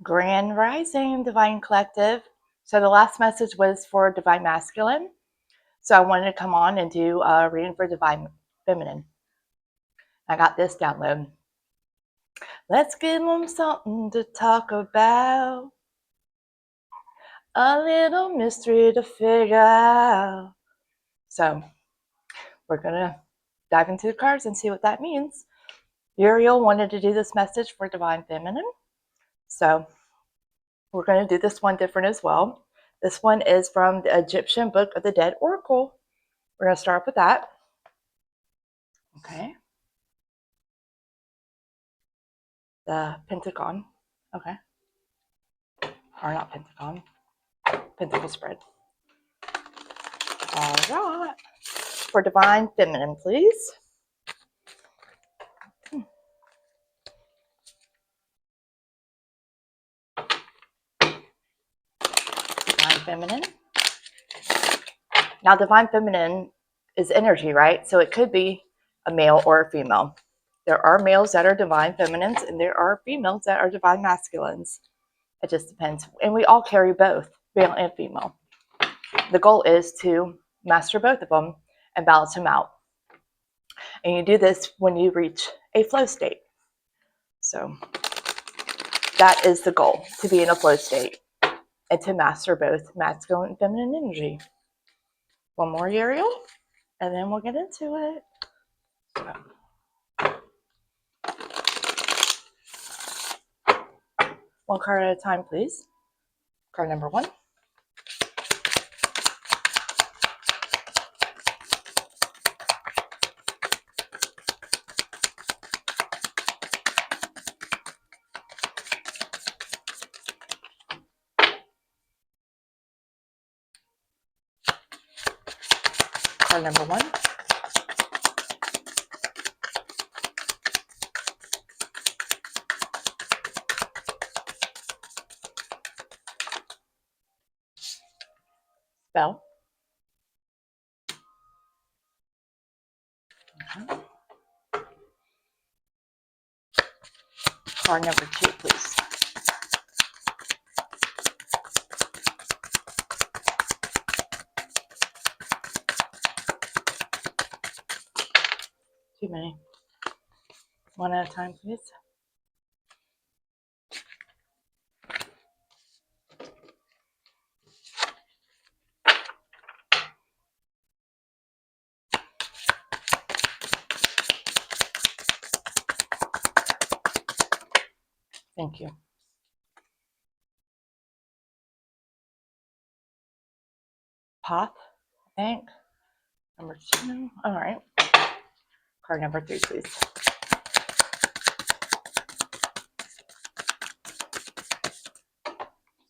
Grand Rising, Divine Collective. So the last message was for Divine Masculine. So I wanted to come on and do a reading for Divine Feminine. I got this download. Let's give them something to talk about. A little mystery to figure out. So we're going to dive into the cards and see what that means. Uriel wanted to do this message for Divine Feminine. So we're going to do this one different as well. This one is from the Egyptian Book of the Dead Oracle. We're going to start with that. Okay. The Pentagon. Okay. Or not Pentagon. Pentacle spread. All right. For Divine Feminine, please. Divine Feminine. Now, Divine Feminine is energy, right? So it could be a male or a female. There are males that are Divine Feminines, and there are females that are Divine Masculines. It just depends. And we all carry both, male and female. The goal is to master both of them and balance them out. And you do this when you reach a flow state. So that is the goal, to be in a flow state and to master both masculine and feminine energy. One more, Uriel, and then we'll get into it. So. One card at a time, please. Card number 1. Card number 1. Spell. Okay. Card number 2, please. Too many. One at a time, please. Thank you. Path, I think. Number 2. All right. Card number 3, please.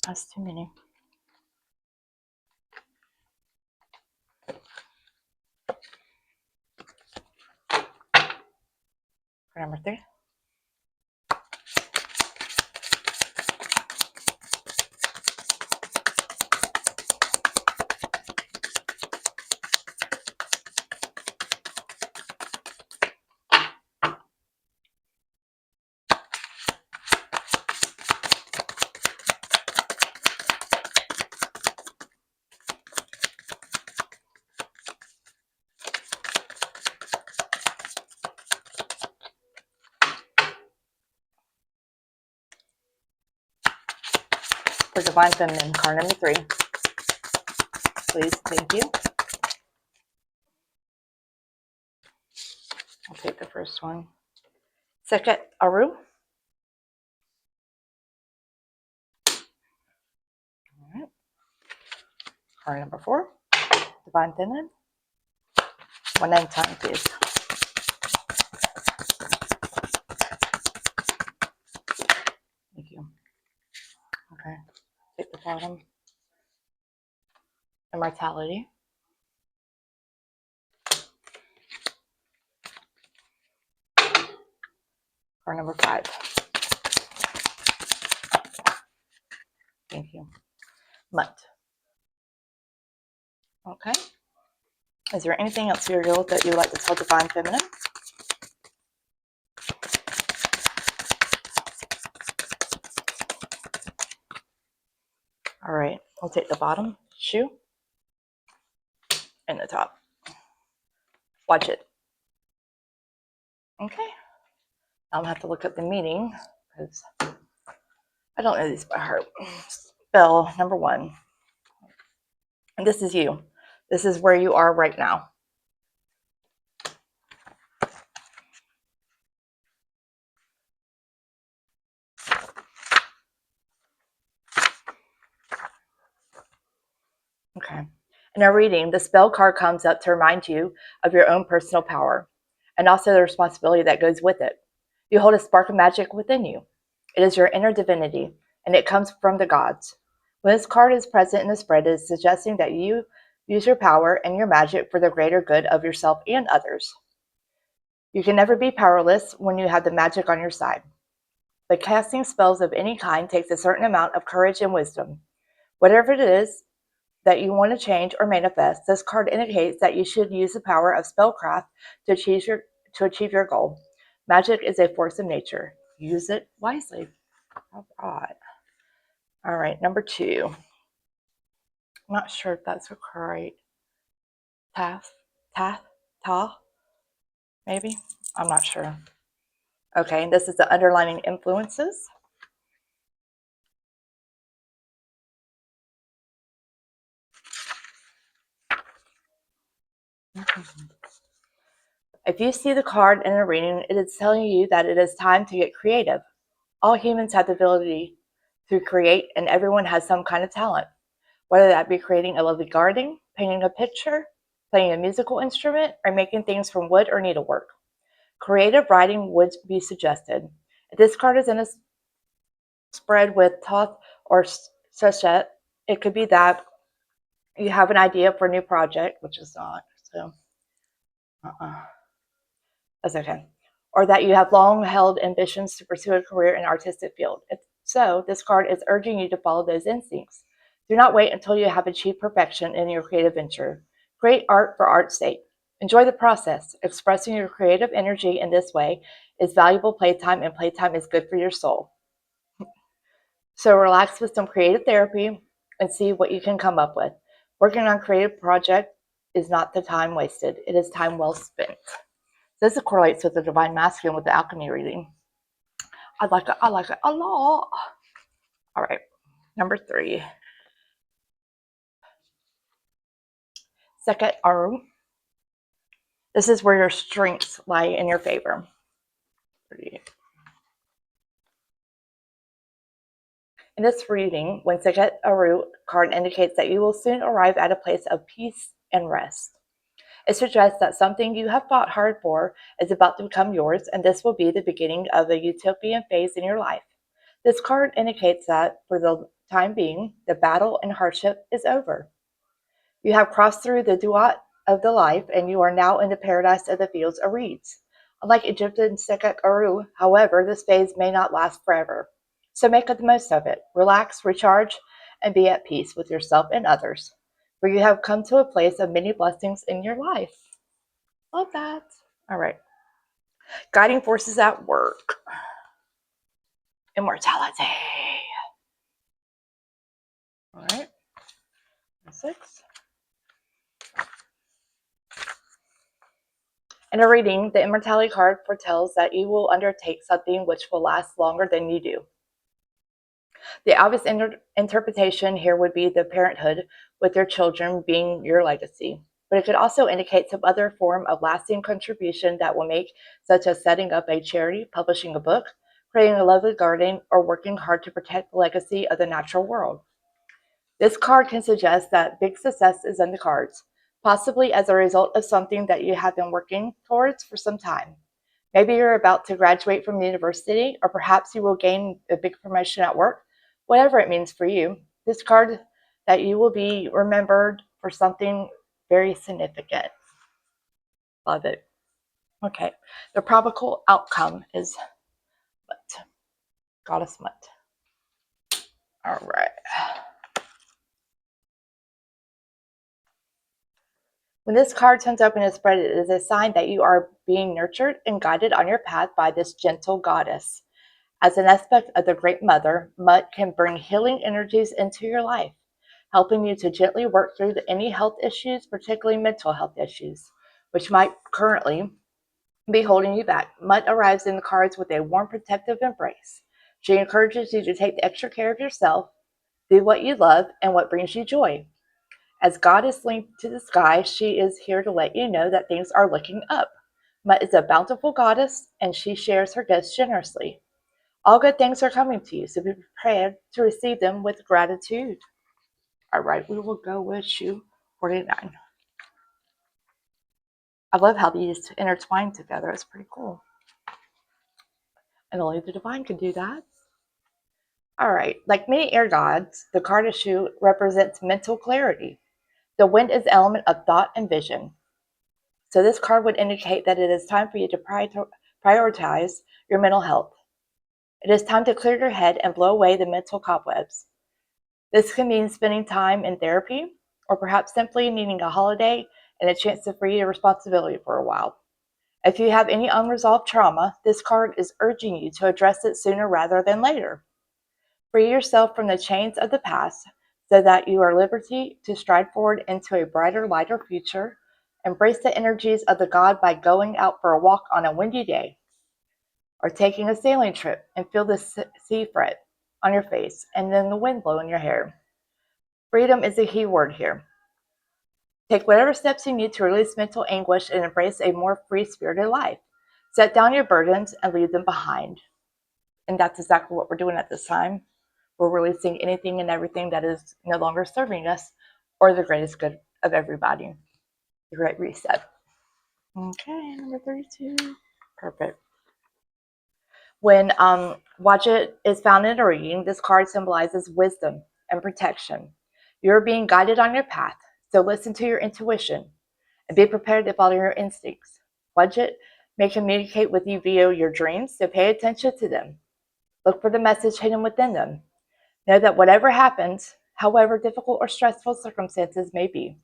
That's too many. Card number 3. For Divine Feminine, card number 3. Please, thank you. I'll take the first one. Seket Aru. All right. Card number 4. Divine Feminine. One at a time, please. Thank you. Okay. Take the bottom. Immortality. Card number 5. Thank you. Mutt. Okay. Is there anything else, Uriel, that you would like to tell Divine Feminine? All right, we'll take the bottom shoe and the top. Watch it. Okay. I'm gonna have to look up the meaning because I don't know these by heart. Spell number 1. And this is you. This is where you are right now. Okay. In our reading, the spell card comes up to remind you of your own personal power and also the responsibility that goes with it. You hold a spark of magic within you. It is your inner divinity, and it comes from the gods. When this card is present in the spread, it is suggesting that you use your power and your magic for the greater good of yourself and others. You can never be powerless when you have the magic on your side. But casting spells of any kind takes a certain amount of courage and wisdom. Whatever it is that you want to change or manifest, this card indicates that you should use the power of spellcraft to achieve your goal. Magic is a force of nature. Use it wisely. All right. All right, number 2. I'm not sure if that's right. Ta, maybe? I'm not sure. Okay, and this is the underlining influences. If you see the card in a reading, it is telling you that it is time to get creative. All humans have the ability to create, and everyone has some kind of talent, whether that be creating a lovely garden, painting a picture, playing a musical instrument, or making things from wood or needlework. Creative writing would be suggested. If this card is in a spread with Toth or Sachet, it could be that you have an idea for a new project, which is not, so that's okay. Or that you have long-held ambitions to pursue a career in an artistic field. If so, this card is urging you to follow those instincts. Do not wait until you have achieved perfection in your creative venture. Create art for art's sake. Enjoy the process. Expressing your creative energy in this way is valuable playtime, and playtime is good for your soul. So relax with some creative therapy and see what you can come up with. Working on a creative project is not the time wasted. It is time well spent. This correlates with the Divine Masculine with the Alchemy reading. I like it a lot. All right, number 3. Seket Aru. This is where your strengths lie in your favor. In this reading, when Seket Aru card indicates that you will soon arrive at a place of peace and rest. It suggests that something you have fought hard for is about to become yours, and this will be the beginning of a utopian phase in your life. This card indicates that, for the time being, the battle and hardship is over. You have crossed through the duat of the life, and you are now in the paradise of the fields of reeds. Unlike Egyptian Sekek Aru, however, this phase may not last forever. So make the most of it. Relax, recharge, and be at peace with yourself and others, for you have come to a place of many blessings in your life. Love that. All right. Guiding forces at work. Immortality. All right. 6. In a reading, the immortality card foretells that you will undertake something which will last longer than you do. The obvious interpretation here would be the parenthood, with your children being your legacy. But it could also indicate some other form of lasting contribution that will make, such as setting up a charity, publishing a book, creating a lovely garden, or working hard to protect the legacy of the natural world. This card can suggest that big success is in the cards, possibly as a result of something that you have been working towards for some time. Maybe you're about to graduate from university, or perhaps you will gain a big promotion at work. Whatever it means for you, this card that you will be remembered for something very significant. Love it. Okay, the probable outcome is Mut. Goddess Mut. All right. When this card turns up in a spread, it is a sign that you are being nurtured and guided on your path by this gentle goddess. As an aspect of the Great Mother, Mut can bring healing energies into your life. helping you to gently work through any health issues, particularly mental health issues, which might currently be holding you back. Mut arrives in the cards with a warm, protective embrace. She encourages you to take extra care of yourself, do what you love, and what brings you joy. As God is linked to the sky, she is here to let you know that things are looking up. Mut is a bountiful goddess, and she shares her gifts generously. All good things are coming to you, so be prepared to receive them with gratitude. All right, we will go with shoe 49. I love how these intertwine together. It's pretty cool. And only the divine can do that. All right, like many air gods, the card of shoe represents mental clarity. The wind is the element of thought and vision. So this card would indicate that it is time for you to prioritize your mental health. It is time to clear your head and blow away the mental cobwebs. This can mean spending time in therapy, or perhaps simply needing a holiday and a chance to free your responsibility for a while. If you have any unresolved trauma, this card is urging you to address it sooner rather than later. Free yourself from the chains of the past so that you are liberty to stride forward into a brighter, lighter future. Embrace the energies of the god by going out for a walk on a windy day, or taking a sailing trip and feel the sea fret on your face and then the wind blow in your hair. Freedom is a key word here. Take whatever steps you need to release mental anguish and embrace a more free-spirited life. Set down your burdens and leave them behind. And that's exactly what we're doing at this time. We're releasing anything and everything that is no longer serving us or the greatest good of everybody. The Great Reset. Okay, number 32. Perfect. When Wadjet is found in a reading, this card symbolizes wisdom and protection. You're being guided on your path, so listen to your intuition and be prepared to follow your instincts. Wadjet may communicate with you via your dreams, so pay attention to them. Look for the message hidden within them. Know that whatever happens, however difficult or stressful circumstances may be,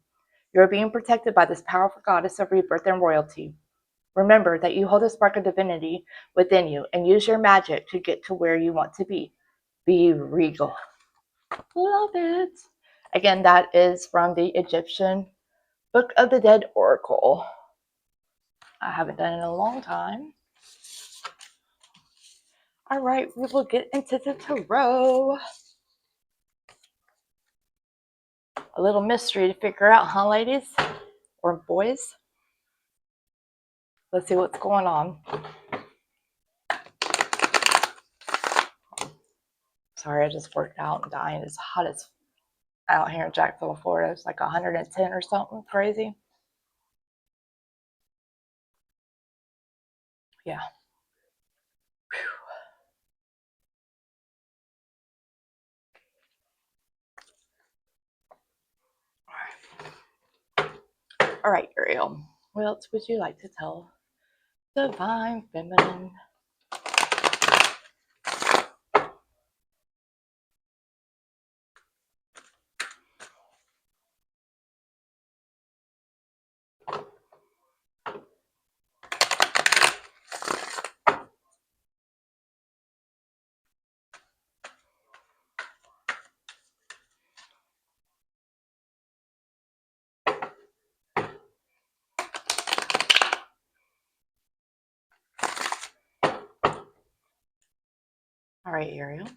you are being protected by this powerful goddess of rebirth and royalty. Remember that you hold a spark of divinity within you and use your magic to get to where you want to be. Be regal. Love it. Again, that is from the Egyptian Book of the Dead Oracle. I haven't done it in a long time. All right, we will get into the tarot. A little mystery to figure out, huh, ladies? Or boys? Let's see what's going on. Sorry, I just worked out and dying. It's hot as out here in Jacksonville, Florida. It's like 110 or something crazy. Yeah. All right, Uriel. What else would you like to tell Divine Feminine? All right, Uriel.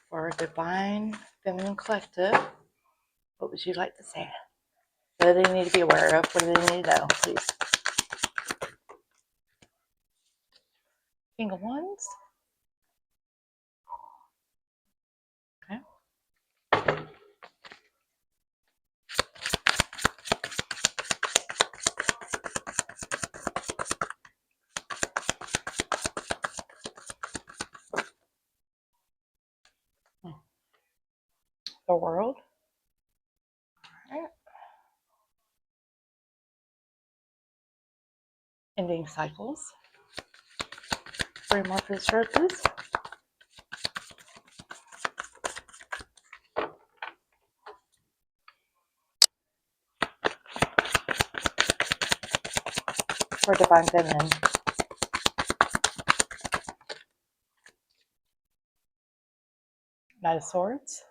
For Divine Feminine Collective, what would you like to say? What do they need to be aware of? What do they need to know, please? King of Wands. Okay. The World. All right. Ending Cycles. 3 more for the stroke, please. For Divine Feminine. Knight of Swords.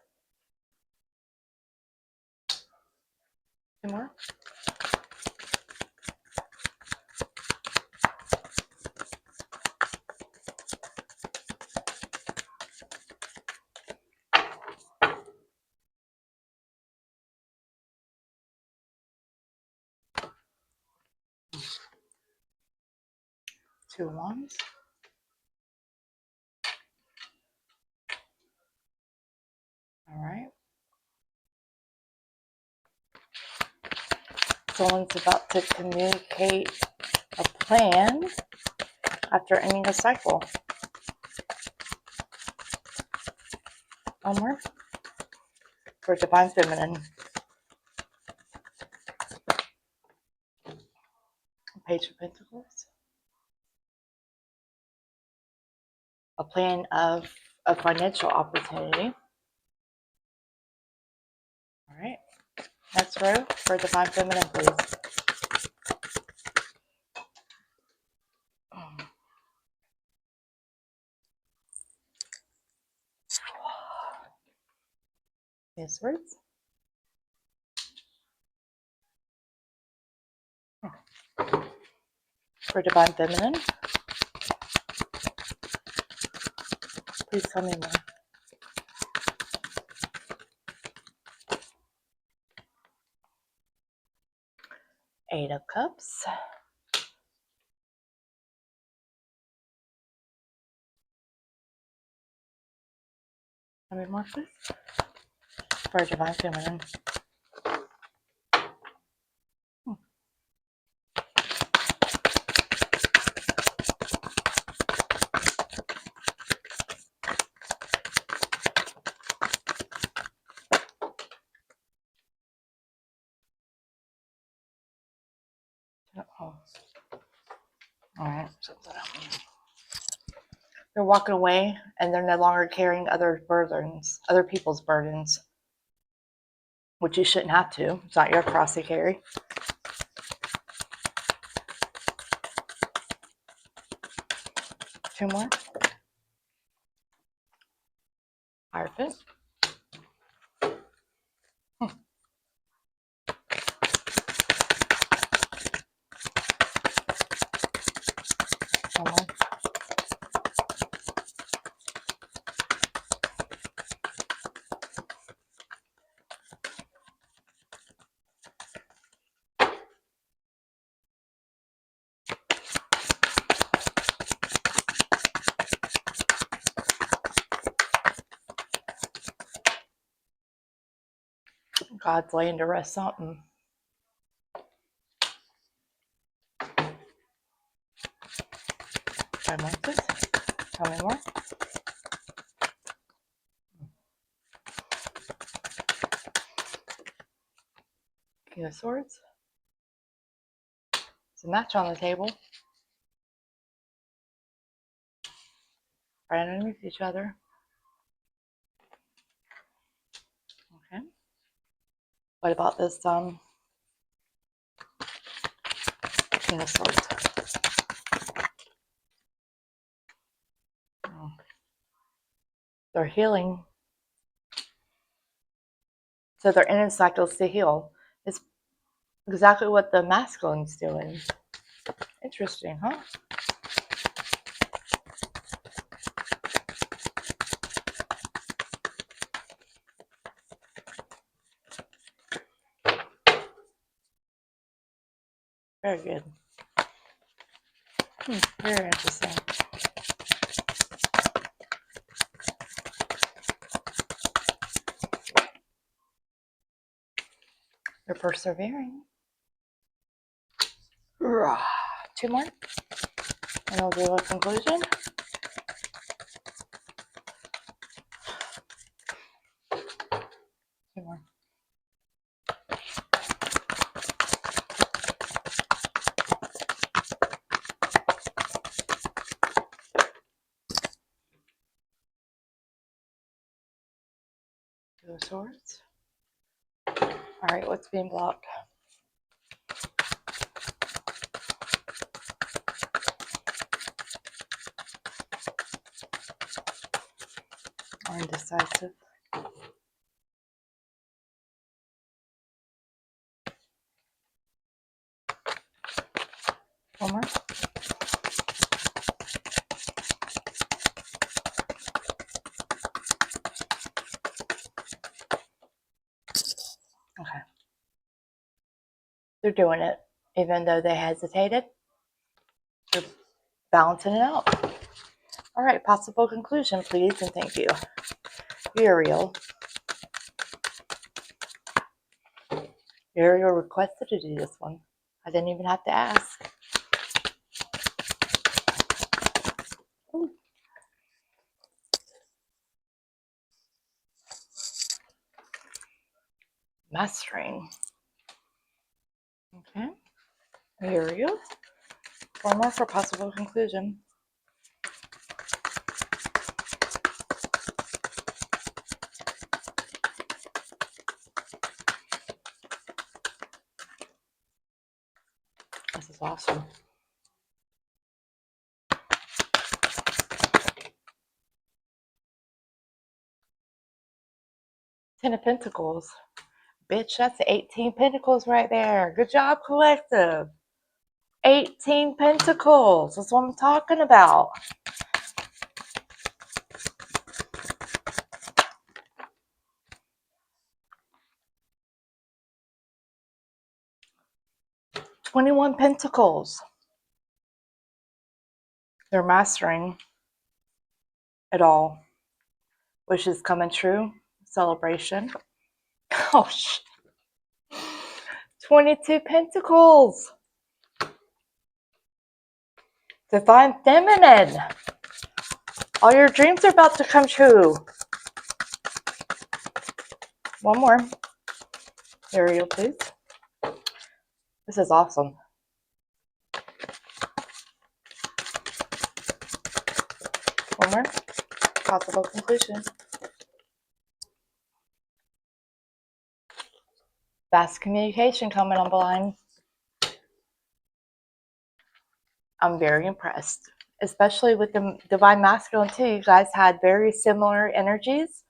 Two more. Two wands. All right. Someone's about to communicate a plan after ending a cycle. One more for Divine Feminine. Page of Pentacles. A plan of a financial opportunity. All right. Next row for Divine Feminine, please. Yes, words. For Divine Feminine, please tell me more. Eight of Cups. Tell me more, please. For Divine Feminine. Oh. All right. They're walking away and they're no longer carrying other burdens, other people's burdens, which you shouldn't have to. It's not your cross to carry. Two more. Hierophant. One more. God's laying to rest something. Five more, please. Tell me more. King of Swords. It's a match on the table. Right underneath each other. Okay. What about this King of Swords? Oh. They're healing. So they're in cycles to heal. It's exactly what the masculine's doing. Interesting, huh? Very good. Very interesting. They're persevering. Two more. And we'll do a conclusion. Two more. Two of Swords. All right, what's being blocked? Or indecisive. One more. Okay. They're doing it. Even though they hesitated, they're balancing it out. All right, possible conclusion, please, and thank you. Uriel. Uriel requested to do this one. I didn't even have to ask. Ooh. Mastering. Okay. Uriel. One more for possible conclusion. This is awesome. Ten of Pentacles. Bitch, that's 18 Pentacles right there. Good job, collective. 18 Pentacles. That's what I'm talking about. $21 Pentacles. They're mastering it all. Wishes coming true. Celebration. Oh, shit. 22 Pentacles. Divine Feminine. All your dreams are about to come true. One more. Uriel, please. This is awesome. One more. Possible conclusion. Fast communication coming on the line. I'm very impressed, especially with the Divine Masculine too. You guys had very similar energies,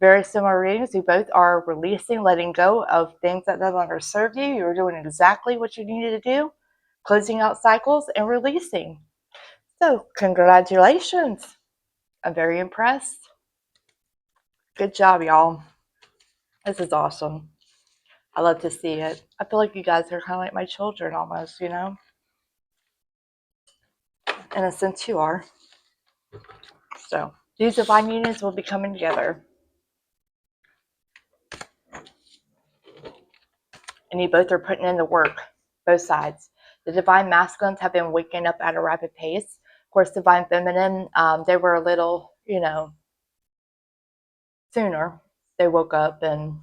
very similar readings. You both are releasing, letting go of things that no longer serve you. You're doing exactly what you needed to do, closing out cycles and releasing. So congratulations. I'm very impressed. Good job, y'all. This is awesome. I love to see it. I feel like you guys are kind of like my children almost, you know? In a sense, you are. So these divine unions will be coming together. And you both are putting in the work, both sides. The Divine Masculines have been waking up at a rapid pace. Of course, Divine Feminine, they were a little, sooner. They woke up and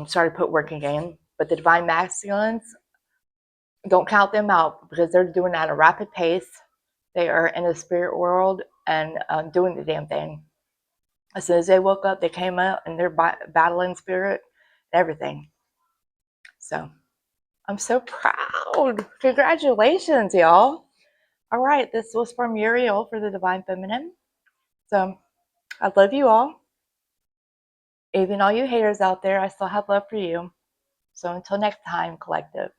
started put work again. But the Divine Masculines, don't count them out because they're doing it at a rapid pace. They are in the spirit world and doing the damn thing. As soon as they woke up, they came out and they're battling spirit and everything. So I'm so proud. Congratulations, y'all. All right, this was from Uriel for the Divine Feminine. So I love you all. Even all you haters out there, I still have love for you. So until next time, collective.